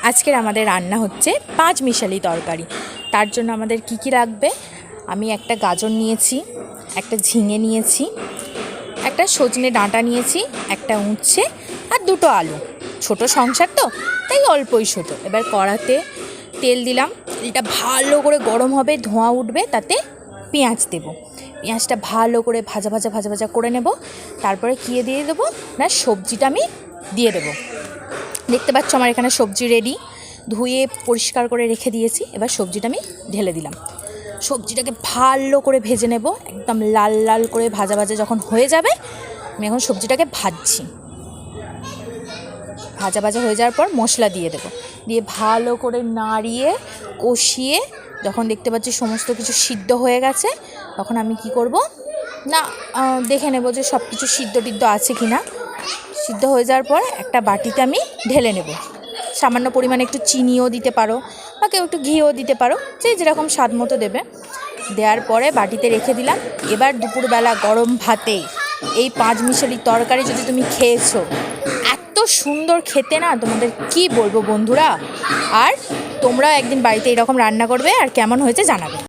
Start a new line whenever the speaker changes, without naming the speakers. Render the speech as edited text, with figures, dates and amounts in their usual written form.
আজকের আমাদের রান্না হচ্ছে পাঁচ মিশালি তরকারি। তার জন্য আমাদের কি কি লাগবে, আমি একটা গাজর নিয়েছি, একটা ঝিঙে নিয়েছি, একটা সজনে ডাঁটা নিয়েছি, একটা উচ্ছে আর দুটো আলু। ছোট সংসার তো, তাই অল্পই ছোটো। এবার কড়াতে তেল দিলাম, তেলটা ভালো করে গরম হবে, ধোঁয়া উঠবে, তাতে পেঁয়াজ দেবো। পেঁয়াজটা ভালো করে ভাজা ভাজা ভাজা ভাজা করে নেব। তারপরে কী দিয়ে দেবো না, সবজিটা আমি দিয়ে দেবো। দেখতে পাচ্ছ আমার এখানে সবজি রেডি, ধুয়ে পরিষ্কার করে রেখে দিয়েছি। এবার সবজিটা আমি ঢেলে দিলাম। সবজিটাকে ভালো করে ভেজে নেব, একদম লাল লাল করে ভাজা ভাজা যখন হয়ে যাবে, আমি এখন সবজিটাকে ভাজছি। ভাজা ভাজা হয়ে যাওয়ার পর মশলা দিয়ে দেবো, দিয়ে ভালো করে নাড়িয়ে কষিয়ে যখন দেখতে পাচ্ছি সমস্ত কিছু সিদ্ধ হয়ে গেছে, তখন আমি কি করব না, দেখে নেব যে সব কিছু সিদ্ধ টিদ্ধ আছে কি না। সিদ্ধ হয়ে যাওয়ার পর একটা বাটিতে আমি ঢেলে নেব। সামান্য পরিমাণে একটু চিনিও দিতে পারো, বা কেউ একটু ঘিও দিতে পারো, যে যেরকম স্বাদ মতো দেবে। দেওয়ার পরে বাটিতে রেখে দিলাম। এবার দুপুরবেলা গরম ভাতে এই পাঁচ মিশালি তরকারি যদি তুমি খেয়েছো, এত সুন্দর খেতে না, তোমাদের কি বলবো বন্ধুরা। আর তোমরাও একদিন বাড়িতে এরকম রান্না করবে, আর কেমন হয়েছে জানাবে।